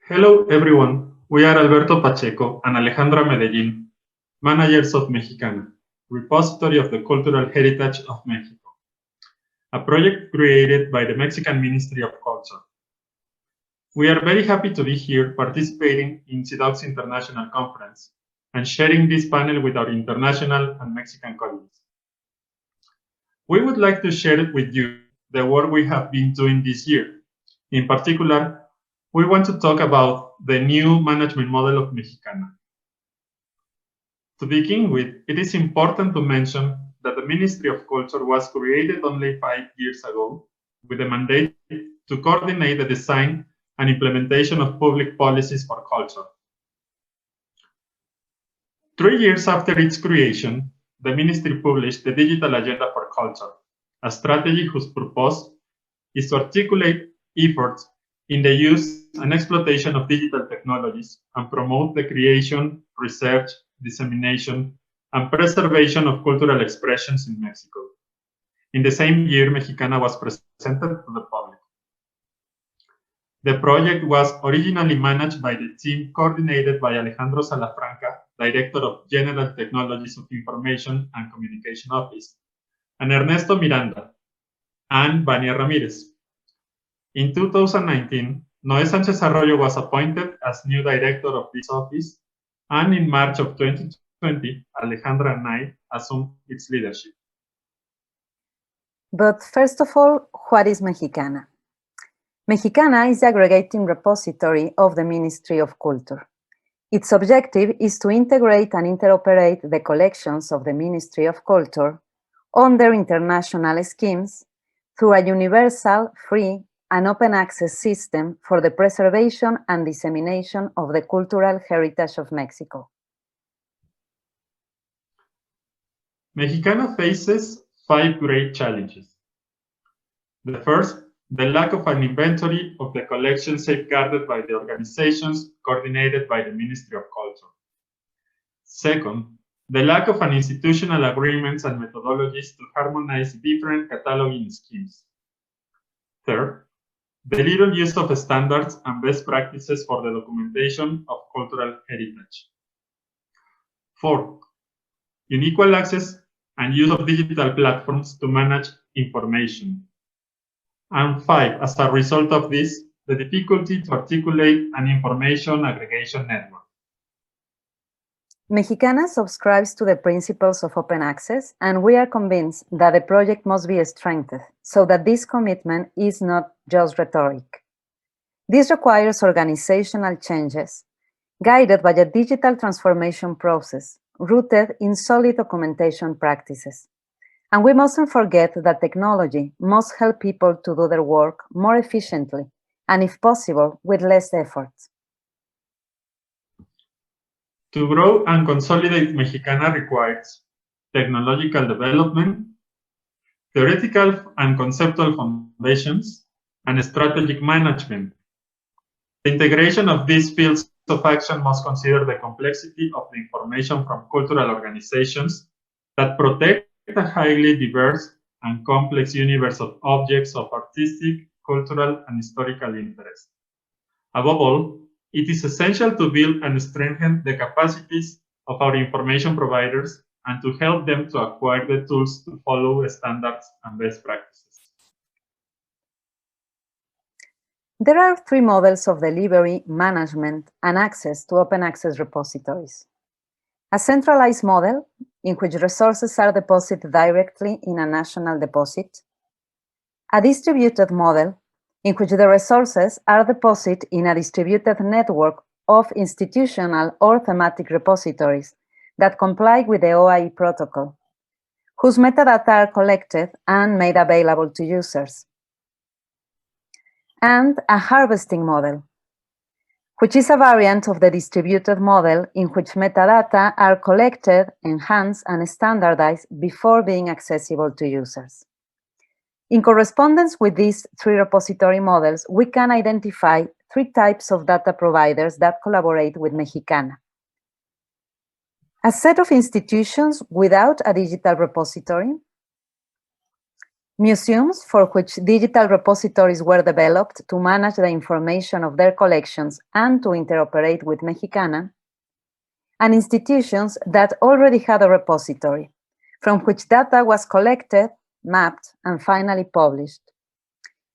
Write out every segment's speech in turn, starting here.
Hello everyone, we are Alberto Pacheco and Alejandra Medellín, managers of Mexicana, Repository of the Cultural Heritage of Mexico, a project created by the Mexican Ministry of Culture. We are very happy to be here participating in CIDOC's International Conference and sharing this panel with our international and Mexican colleagues. We would like to share with you the work we have been doing this year. In particular, we want to talk about the new management model of Mexicana. To begin with, it is important to mention that the Ministry of Culture was created only 5 years ago with a mandate to coordinate the design and implementation of public policies for culture. 3 years after its creation, the ministry published the Digital Agenda for Culture, a strategy whose purpose is to articulate efforts in the use and exploitation of digital technologies and promote the creation, research, dissemination, and preservation of cultural expressions in Mexico. In the same year, Mexicana was presented to the public. The project was originally managed by the team coordinated by Alejandro Salafranca, Director of General Technologies of Information and Communication Office, and Ernesto Miranda and Vania Ramirez. In 2019, Noé Sánchez Arroyo was appointed as new director of this office, and in March of 2020, Alejandra and I assumed its leadership. But first of all, what is Mexicana? Mexicana is the aggregating repository of the Ministry of Culture. Its objective is to integrate and interoperate the collections of the Ministry of Culture under international schemes through a universal, free, and open access system for the preservation and dissemination of the cultural heritage of Mexico. Mexicana faces 5 great challenges. The first, the lack of an inventory of the collection safeguarded by the organizations coordinated by the Ministry of Culture. Second, the lack of an institutional agreements and methodologies to harmonize different cataloging schemes. Third, the little use of standards and best practices for the documentation of cultural heritage. Fourth, unequal access and use of digital platforms to manage information. And 5, as a result of this, the difficulty to articulate an information aggregation network. Mexicana subscribes to the principles of open access, and we are convinced that the project must be strengthened so that this commitment is not just rhetoric. This requires organizational changes, guided by a digital transformation process rooted in solid documentation practices. And we mustn't forget that technology must help people to do their work more efficiently, and if possible, with less effort. To grow and consolidate Mexicana requires technological development, theoretical and conceptual foundations, and strategic management. The integration of these fields of action must consider the complexity of the information from cultural organizations that protect a highly diverse and complex universe of objects of artistic, cultural, and historical interest. Above all, it is essential to build and strengthen the capacities of our information providers and to help them to acquire the tools to follow standards and best practices. There are 3 models of delivery, management, and access to open access repositories. A centralized model, in which resources are deposited directly in a national deposit. A distributed model, in which the resources are deposited in a distributed network of institutional or thematic repositories that comply with the OIE protocol, whose metadata are collected and made available to users. And a harvesting model, which is a variant of the distributed model in which metadata are collected, enhanced, and standardized before being accessible to users. In correspondence with these 3 repository models, we can identify 3 types of data providers that collaborate with Mexicana. A set of institutions without a digital repository, Museums for which digital repositories were developed to manage the information of their collections and to interoperate with Mexicana, and institutions that already had a repository, from which data was collected, mapped, and finally published.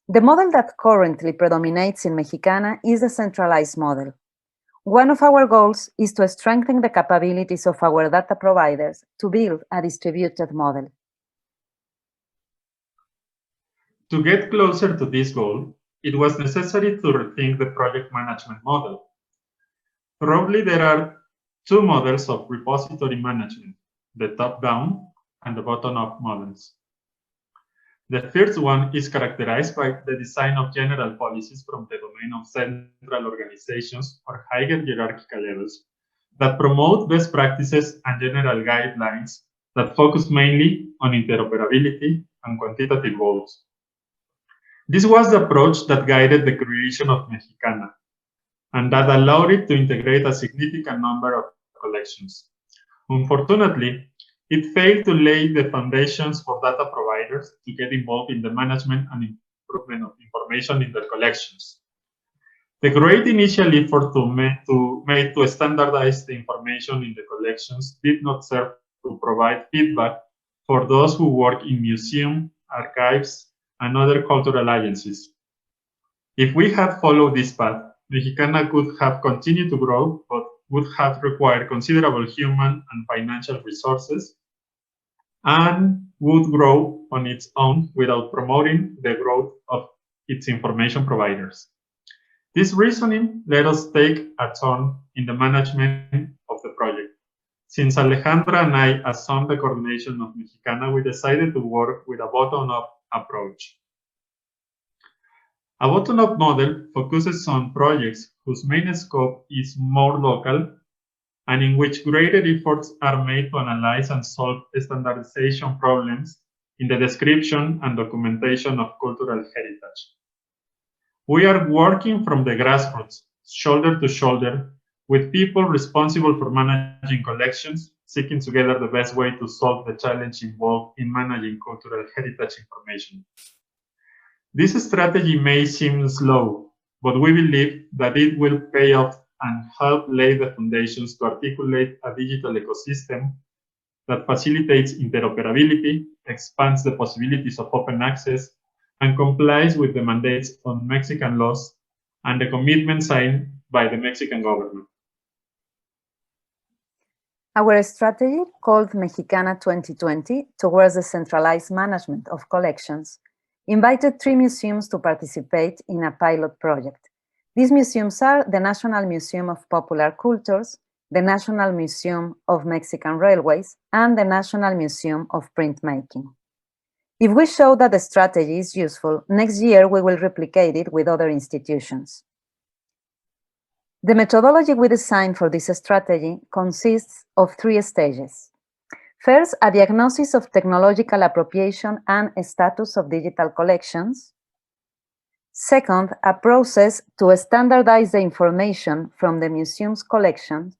The model that currently predominates in Mexicana is the centralized model. One of our goals is to strengthen the capabilities of our data providers to build a distributed model. To get closer to this goal, it was necessary to rethink the project management model. Broadly, there are two models of repository management, the top-down and the bottom-up models. The first one is characterized by the design of general policies from the domain of central organizations or higher hierarchical levels that promote best practices and general guidelines that focus mainly on interoperability and quantitative goals. This was the approach that guided the creation of Mexicana, and that allowed it to integrate a significant number of collections. Unfortunately, it failed to lay the foundations for data providers to get involved in the management and improvement of information in their collections. The great initial effort to standardize the information in the collections did not serve to provide feedback for those who work in museums, archives, and other cultural agencies. If we had followed this path, Mexicana could have continued to grow, but would have required considerable human and financial resources, and would grow on its own without promoting the growth of its information providers. This reasoning let us take a turn in the management of the project. Since Alejandra and I assumed the coordination of Mexicana, we decided to work with a bottom-up approach. A bottom-up model focuses on projects whose main scope is more local and in which greater efforts are made to analyze and solve standardization problems in the description and documentation of cultural heritage. We are working from the grassroots, shoulder to shoulder, with people responsible for managing collections, seeking together the best way to solve the challenge involved in managing cultural heritage information. This strategy may seem slow, but we believe that it will pay off and help lay the foundations to articulate a digital ecosystem that facilitates interoperability, expands the possibilities of open access, and complies with the mandates on Mexican laws and the commitment signed by the Mexican government. Our strategy, called Mexicana 2020, towards the centralized management of collections, invited 3 museums to participate in a pilot project. These museums are the National Museum of Popular Cultures, the National Museum of Mexican Railways, and the National Museum of Printmaking. If we show that the strategy is useful, next year we will replicate it with other institutions. The methodology we designed for this strategy consists of 3 stages. First, a diagnosis of technological appropriation and status of digital collections. Second, a process to standardize the information from the museum's collections.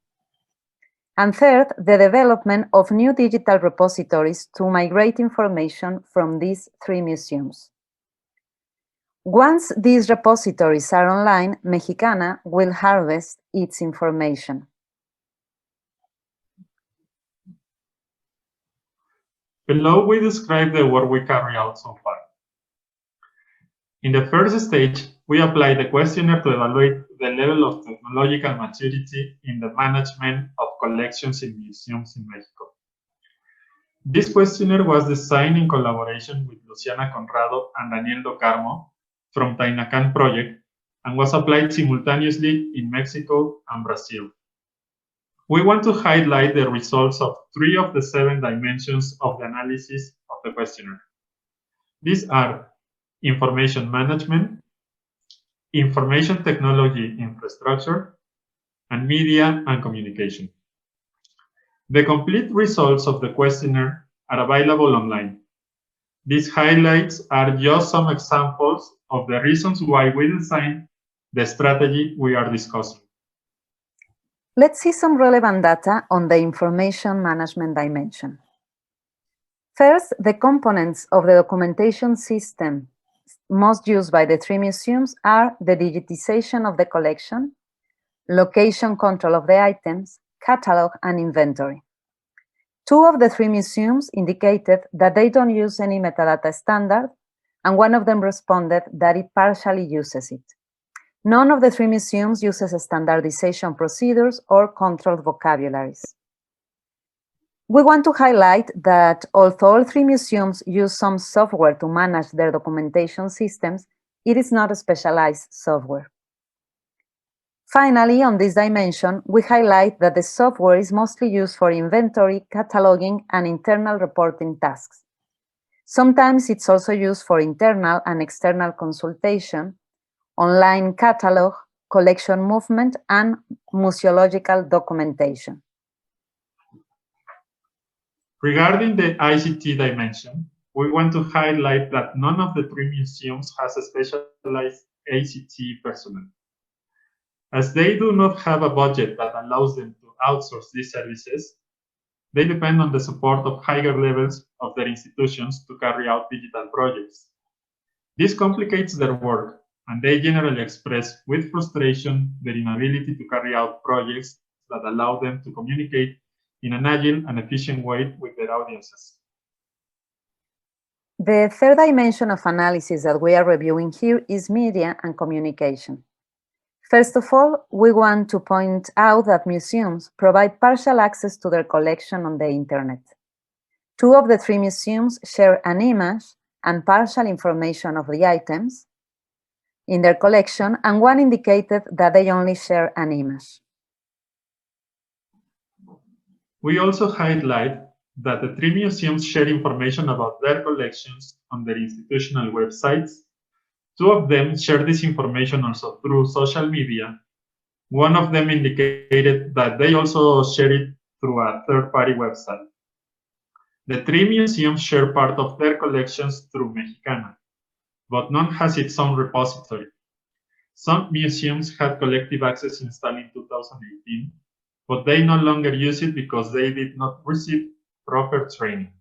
And third, the development of new digital repositories to migrate information from these 3 museums. Once these repositories are online, Mexicana will harvest its information. Below, we describe the work we carry out so far. In the first stage, we apply the questionnaire to evaluate the level of technological maturity in the management of collections in museums in Mexico. This questionnaire was designed in collaboration with Luciana Conrado and Daniel Do Carmo from Tainacan Project and was applied simultaneously in Mexico and Brazil. We want to highlight the results of 3 of the 7 dimensions of the analysis of the questionnaire. These are information management, information technology infrastructure, and media and communication. The complete results of the questionnaire are available online. These highlights are just some examples of the reasons why we designed the strategy we are discussing. Let's see some relevant data on the information management dimension. First, the components of the documentation system most used by the three museums are the digitization of the collection, location control of the items, catalog, and inventory. Two of the three museums indicated that they don't use any metadata standard, and one of them responded that it partially uses it. None of the three museums uses standardization procedures or controlled vocabularies. We want to highlight that although all three museums use some software to manage their documentation systems, it is not a specialized software. Finally, on this dimension, we highlight that the software is mostly used for inventory, cataloging, and internal reporting tasks. Sometimes it's also used for internal and external consultation, online catalog, collection movement, and museological documentation. Regarding the ICT dimension, we want to highlight that none of the three museums has a specialized ICT personnel. As they do not have a budget that allows them to outsource these services, they depend on the support of higher levels of their institutions to carry out digital projects. This complicates their work, and they generally express with frustration their inability to carry out projects that allow them to communicate in an agile and efficient way with their audiences. The third dimension of analysis that we are reviewing here is media and communication. First of all, we want to point out that museums provide partial access to their collection on the internet. Two of the three museums share an image and partial information of the items in their collection, and one indicated that they only share an image. We also highlight that the three museums share information about their collections on their institutional websites. Two of them share this information also through social media. One of them indicated that they also share it through a third-party website. The three museums share part of their collections through Mexicana, but none has its own repository. Some museums had collective access installed in 2018, but they no longer use it because they did not receive proper training.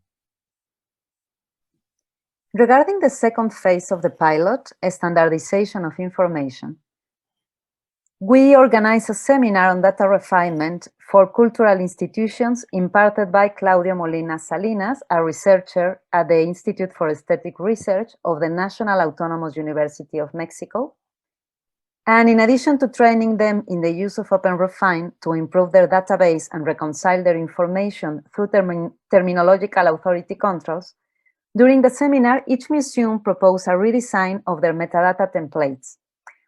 Regarding the second phase of the pilot, standardization of information, we organized a seminar on data refinement for cultural institutions imparted by Claudio Molina Salinas, a researcher at the Institute for Aesthetic Research of the National Autonomous University of Mexico. And in addition to training them in the use of OpenRefine to improve their database and reconcile their information through terminological authority controls, during the seminar, each museum proposed a redesign of their metadata templates,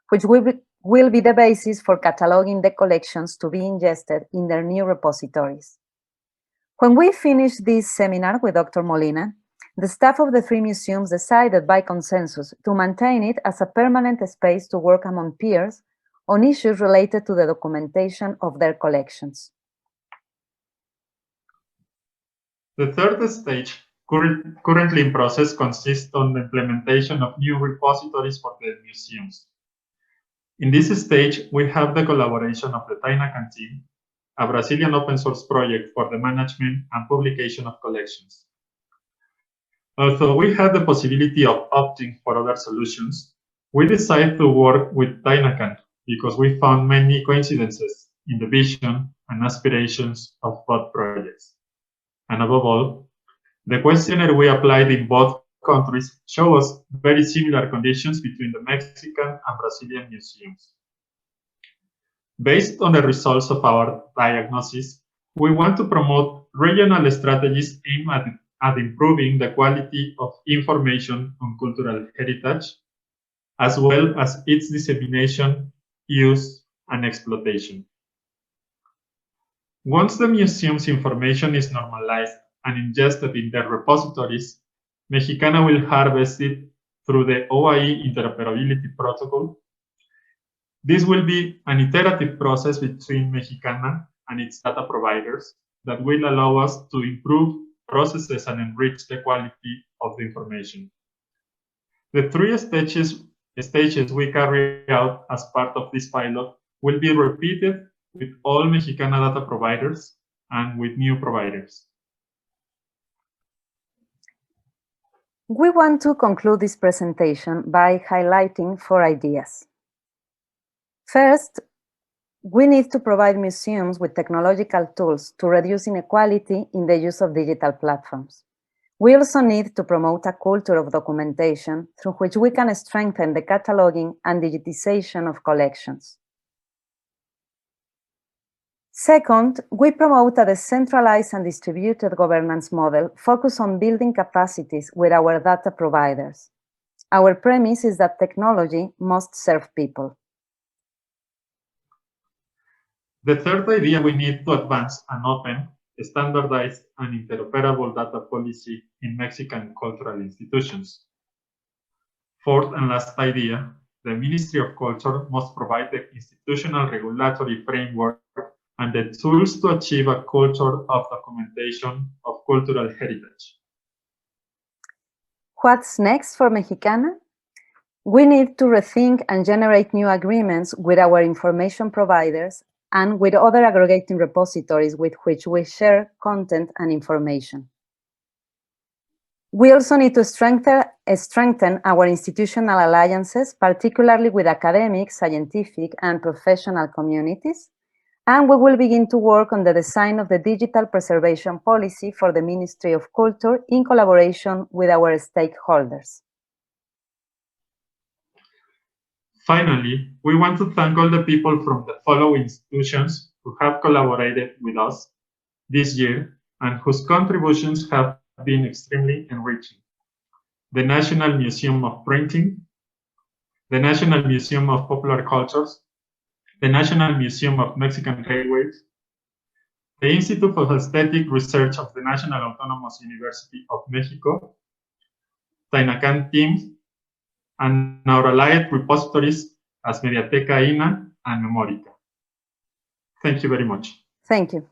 which will be the basis for cataloging the collections to be ingested in their new repositories. When we finished this seminar with Dr. Molina, the staff of the three museums decided by consensus to maintain it as a permanent space to work among peers on issues related to the documentation of their collections. The third stage, currently in process, consists on the implementation of new repositories for the museums. In this stage, we have the collaboration of the Tainacan team, a Brazilian open source project for the management and publication of collections. Although we had the possibility of opting for other solutions, we decided to work with Tainacan because we found many coincidences in the vision and aspirations of both projects. And above all, the questionnaire we applied in both countries show us very similar conditions between the Mexican and Brazilian museums. Based on the results of our diagnosis, we want to promote regional strategies aimed at improving the quality of information on cultural heritage, as well as its dissemination, use, and exploitation. Once the museum's information is normalized and ingested in their repositories, Mexicana will harvest it through the OAI interoperability protocol. This will be an iterative process between Mexicana and its data providers that will allow us to improve processes and enrich the quality of the information. The three stages we carry out as part of this pilot will be repeated with all Mexicana data providers and with new providers. We want to conclude this presentation by highlighting 4 ideas. First, we need to provide museums with technological tools to reduce inequality in the use of digital platforms. We also need to promote a culture of documentation through which we can strengthen the cataloging and digitization of collections. Second, we promote a decentralized and distributed governance model focused on building capacities with our data providers. Our premise is that technology must serve people. The third idea, we need to advance an open, standardized, and interoperable data policy in Mexican cultural institutions. Fourth and last idea, the Ministry of Culture must provide the institutional regulatory framework and the tools to achieve a culture of documentation of cultural heritage. What's next for Mexicana? We need to rethink and generate new agreements with our information providers and with other aggregating repositories with which we share content and information. We also need to strengthen our institutional alliances, particularly with academic, scientific, and professional communities, and we will begin to work on the design of the digital preservation policy for the Ministry of Culture in collaboration with our stakeholders. Finally, we want to thank all the people from the following institutions who have collaborated with us this year and whose contributions have been extremely enriching. The National Museum of Printing, the National Museum of Popular Cultures, the National Museum of Mexican Railways, the Institute of Aesthetic Research of the National Autonomous University of Mexico, Tainacan teams, and our allied repositories as Mediateca INA and Memorica. Thank you very much. Thank you.